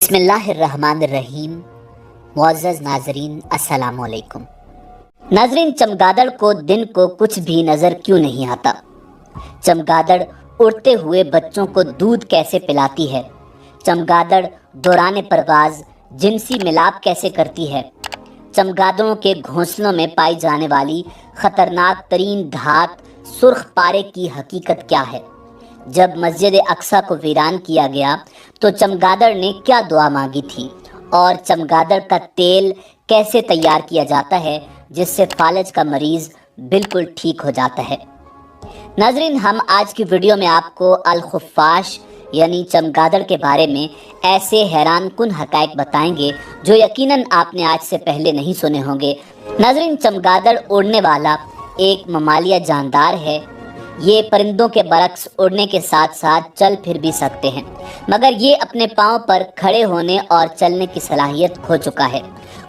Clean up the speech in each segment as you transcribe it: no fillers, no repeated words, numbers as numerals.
بسم اللہ الرحمن الرحیم۔ معزز ناظرین السلام علیکم۔ ناظرین، چمگادڑ کو دن کو کچھ بھی نظر کیوں نہیں آتا؟ چمگادڑ اڑتے ہوئے بچوں کو دودھ کیسے پلاتی ہے؟ چمگادڑ دوران پرواز جنسی ملاپ کیسے کرتی ہے؟ چمگادڑوں کے گھونسلوں میں پائی جانے والی خطرناک ترین دھات سرخ پارے کی حقیقت کیا ہے؟ جب مسجد اقصیٰ کو ویران کیا گیا تو چمگادڑ نے کیا دعا مانگی تھی؟ اور چمگادڑ کا تیل کیسے تیار کیا جاتا ہے جس سے فالج کا مریض بالکل ٹھیک ہو جاتا ہے؟ ناظرین، ہم آج کی ویڈیو میں آپ کو الخفاش یعنی چمگادڑ کے بارے میں ایسے حیران کن حقائق بتائیں گے جو یقیناً آپ نے آج سے پہلے نہیں سنے ہوں گے۔ ناظرین، چمگادڑ اڑنے والا ایک ممالیہ جاندار ہے۔ یہ پرندوں کے برعکس اڑنے کے ساتھ ساتھ چل پھر بھی سکتے ہیں، مگر یہ اپنے پاؤں پر کھڑے ہونے اور چلنے کی صلاحیت کھو چکا ہے۔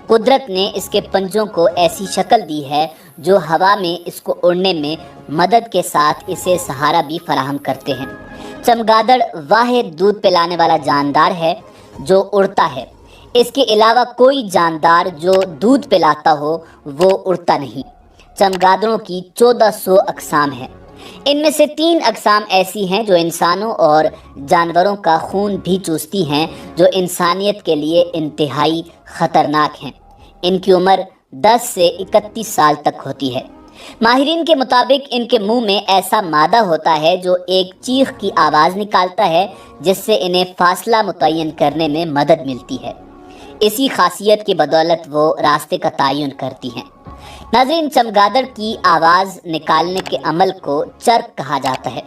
قدرت نے اس کے پنجوں کو ایسی شکل دی ہے جو ہوا میں اس کو اڑنے میں مدد کے ساتھ اسے سہارا بھی فراہم کرتے ہیں۔ چمگادڑ واحد دودھ پلانے والا جاندار ہے جو اڑتا ہے۔ اس کے علاوہ کوئی جاندار جو دودھ پلاتا ہو وہ اڑتا نہیں۔ چمگادڑوں کی 1400 اقسام ہیں۔ ان میں سے 3 اقسام ایسی ہیں جو انسانوں اور جانوروں کا خون بھی چوستی ہیں، جو انسانیت کے لیے انتہائی خطرناک ہیں۔ ان کی عمر 10 سے 31 سال تک ہوتی ہے۔ ماہرین کے مطابق ان کے منہ میں ایسا مادہ ہوتا ہے جو ایک چیخ کی آواز نکالتا ہے جس سے انہیں فاصلہ متعین کرنے میں مدد ملتی ہے۔ اسی خاصیت کی بدولت وہ راستے کا تعین کرتی ہیں۔ ناظرین، چمگادڑ کی آواز نکالنے کے عمل کو چرک کہا جاتا ہے۔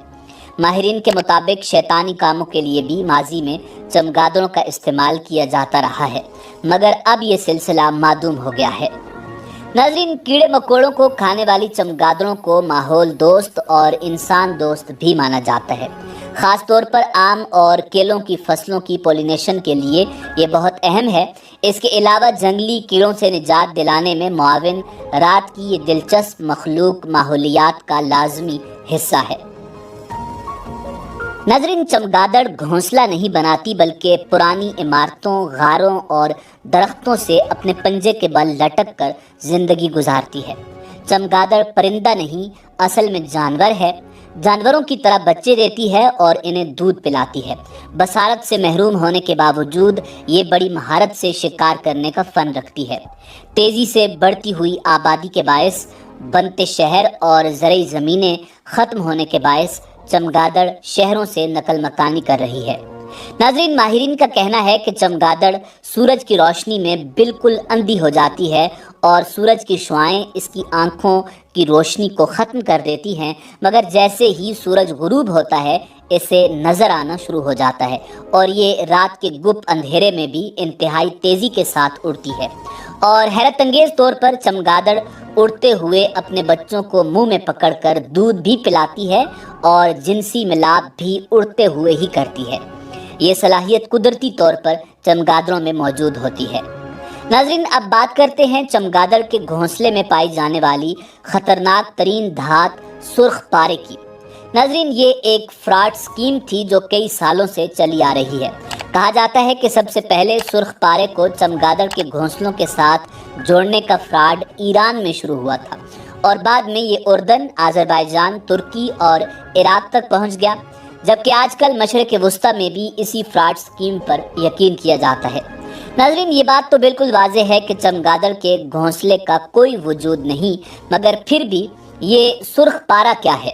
ماہرین کے مطابق شیطانی کاموں کے لیے بھی ماضی میں چمگادڑوں کا استعمال کیا جاتا رہا ہے، مگر اب یہ سلسلہ معدوم ہو گیا ہے۔ ناظرین، کیڑے مکوڑوں کو کھانے والی چمگادڑوں کو ماحول دوست اور انسان دوست بھی مانا جاتا ہے۔ خاص طور پر آم اور کیلوں کی فصلوں کی پولینیشن کے لیے یہ بہت اہم ہے۔ اس کے علاوہ جنگلی کیڑوں سے نجات دلانے میں معاون رات کی یہ دلچسپ مخلوق ماحولیات کا لازمی حصہ ہے۔ ناظرین، چمگادڑ گھونسلہ نہیں بناتی بلکہ پرانی عمارتوں، غاروں اور درختوں سے اپنے پنجے کے بل لٹک کر زندگی گزارتی ہے۔ چمگادڑ پرندہ نہیں، اصل میں جانور ہے۔ جانوروں کی طرح بچے دیتی ہے اور انہیں دودھ پلاتی ہے۔ بصارت سے محروم ہونے کے باوجود یہ بڑی مہارت سے شکار کرنے کا فن رکھتی ہے۔ تیزی سے بڑھتی ہوئی آبادی کے باعث بنتے شہر اور زرعی زمینیں ختم ہونے کے باعث چمگادڑ شہروں سے نقل مکانی کر رہی ہے۔ ناظرین، ماہرین کا کہنا ہے کہ چمگادڑ سورج کی روشنی میں بالکل اندھی ہو جاتی ہے اور سورج کی شعاعیں اس کی آنکھوں کی روشنی کو ختم کر دیتی ہیں، مگر جیسے ہی سورج غروب ہوتا ہے اسے نظر آنا شروع ہو جاتا ہے اور یہ رات کے گپ اندھیرے میں بھی انتہائی تیزی کے ساتھ اڑتی ہے۔ اور حیرت انگیز طور پر چمگادڑ اڑتے ہوئے اپنے بچوں کو منہ میں پکڑ کر دودھ بھی پلاتی ہے اور جنسی ملاپ بھی اڑتے ہوئے ہی کرتی ہے۔ یہ صلاحیت قدرتی طور پر چمگادڑوں میں موجود ہوتی ہے۔ ناظرین، اب بات کرتے ہیں چمگادڑ کے گھونسلے میں پائی جانے والی خطرناک ترین دھات سرخ پارے کی۔ ناظرین، یہ ایک فراڈ سکیم تھی جو کئی سالوں سے چلی آ رہی ہے۔ کہا جاتا ہے کہ سب سے پہلے سرخ پارے کو چمگادڑ کے گھونسلوں کے ساتھ جوڑنے کا فراڈ ایران میں شروع ہوا تھا اور بعد میں یہ اردن، آذربائیجان، ترکی اور عراق تک پہنچ گیا، جبکہ آج کل مشرق وسطیٰ میں بھی اسی فراڈ سکیم پر یقین کیا جاتا ہے۔ ناظرین، یہ بات تو بالکل واضح ہے کہ چمگادڑ کے گھونسلے کا کوئی وجود نہیں، مگر پھر بھی یہ سرخ پارا کیا ہے؟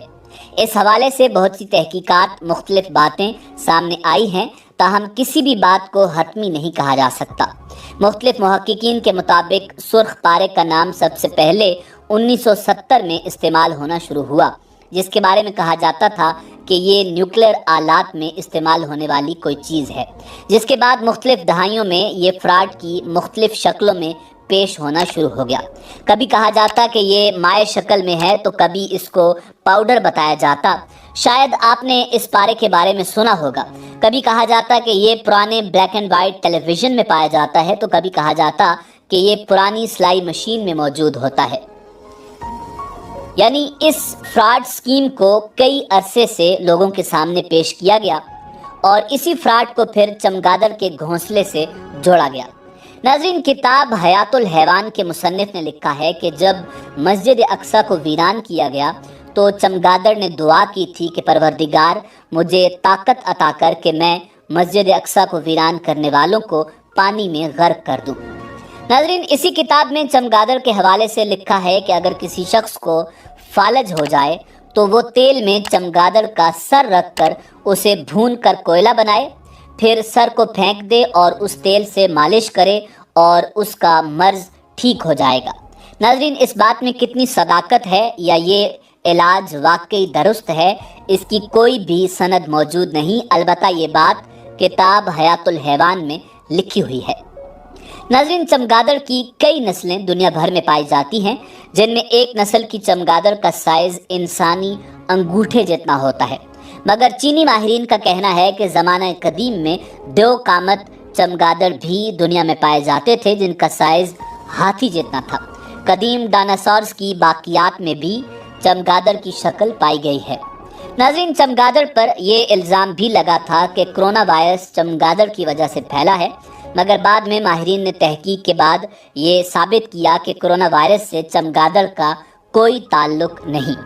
اس حوالے سے بہت سی تحقیقات، مختلف باتیں سامنے آئی ہیں، تاہم کسی بھی بات کو حتمی نہیں کہا جا سکتا۔ مختلف محققین کے مطابق سرخ پارے کا نام سب سے پہلے 1970 میں استعمال ہونا شروع ہوا، جس کے بارے میں کہا جاتا تھا کہ یہ نیوکلیر آلات میں استعمال ہونے والی کوئی چیز ہے، جس کے بعد مختلف دہائیوں میں یہ فراڈ کی مختلف شکلوں میں پیش ہونا شروع ہو گیا۔ کبھی کہا جاتا کہ یہ مائع شکل میں ہے تو کبھی اس کو پاؤڈر بتایا جاتا۔ شاید آپ نے اس پارے کے بارے میں سنا ہوگا۔ کبھی کہا جاتا کہ یہ پرانے black and white television میں پایا جاتا ہے تو کبھی کہا جاتا کہ یہ پرانی سلائی مشین میں موجود ہوتا ہے۔ یعنی اس فراڈ سکیم کو کئی عرصے سے لوگوں کے سامنے پیش کیا گیا اور اسی فراڈ کو پھر چمگادڑ کے گھونسلے سے جوڑا گیا۔ ناظرین، کتاب حیات الحیوان کے مصنف نے لکھا ہے کہ جب مسجد اقصی کو ویران کیا گیا تو چمگادڑ نے دعا کی تھی کہ پروردگار مجھے طاقت عطا کر کہ میں مسجد اقصی کو ویران کرنے والوں کو پانی میں غرق کر دوں۔ ناظرین، اسی کتاب میں چمگادڑ کے حوالے سے لکھا ہے کہ اگر کسی شخص کو فالج ہو جائے تو وہ تیل میں چمگادڑ کا سر رکھ کر اسے بھون کر کوئلہ بنائے، پھر سر کو پھینک دے اور اس تیل سے مالش کرے اور اس کا مرض ٹھیک ہو جائے گا۔ ناظرین، اس بات میں کتنی صداقت ہے یا یہ علاج واقعی درست ہے، اس کی کوئی بھی سند موجود نہیں، البتہ یہ بات کتاب حیات الحیوان میں لکھی ہوئی ہے۔ ناظرین، چمگادڑ کی کئی نسلیں دنیا بھر میں پائی جاتی ہیں، جن میں ایک نسل کی چمگادڑ کا سائز انسانی انگوٹھے جتنا ہوتا ہے، مگر چینی ماہرین کا کہنا ہے کہ زمانہ قدیم میں دو قامت چمگادڑ بھی دنیا میں پائے جاتے تھے جن کا سائز ہاتھی جتنا تھا۔ قدیم ڈائناسورز کی باقیات میں بھی چمگادڑ کی شکل پائی گئی ہے۔ ناظرین، چمگادڑ پر یہ الزام بھی لگا تھا کہ کرونا وائرس چمگادڑ کی وجہ سے پھیلا ہے، مگر بعد میں ماہرین نے تحقیق کے بعد یہ ثابت کیا کہ کرونا وائرس سے چمگادڑ کا کوئی تعلق نہیں۔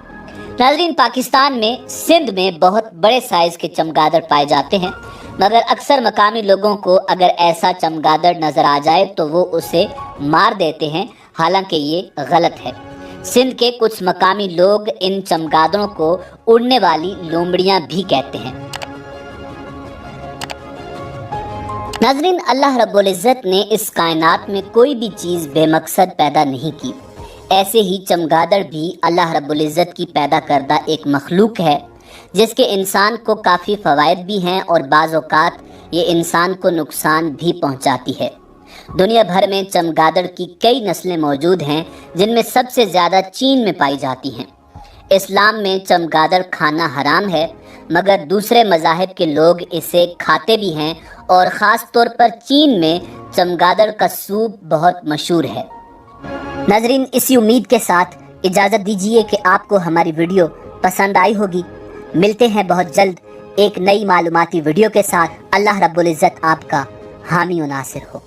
ناظرین، پاکستان میں سندھ میں بہت بڑے سائز کے چمگادڑ پائے جاتے ہیں، مگر اکثر مقامی لوگوں کو اگر ایسا چمگادڑ نظر آ جائے تو وہ اسے مار دیتے ہیں، حالانکہ یہ غلط ہے۔ سندھ کے کچھ مقامی لوگ ان چمگادڑوں کو اڑنے والی لومڑیاں بھی کہتے ہیں۔ ناظرین، اللہ رب العزت نے اس کائنات میں کوئی بھی چیز بے مقصد پیدا نہیں کی، ایسے ہی چمگادڑ بھی اللہ رب العزت کی پیدا کردہ ایک مخلوق ہے جس کے انسان کو کافی فوائد بھی ہیں اور بعض اوقات یہ انسان کو نقصان بھی پہنچاتی ہے۔ دنیا بھر میں چمگادڑ کی کئی نسلیں موجود ہیں جن میں سب سے زیادہ چین میں پائی جاتی ہیں۔ اسلام میں چمگادڑ کھانا حرام ہے، مگر دوسرے مذاہب کے لوگ اسے کھاتے بھی ہیں اور خاص طور پر چین میں چمگادڑ کا سوپ بہت مشہور ہے۔ ناظرین، اسی امید کے ساتھ اجازت دیجیے کہ آپ کو ہماری ویڈیو پسند آئی ہوگی۔ ملتے ہیں بہت جلد ایک نئی معلوماتی ویڈیو کے ساتھ۔ اللہ رب العزت آپ کا حامی و ناصر ہو۔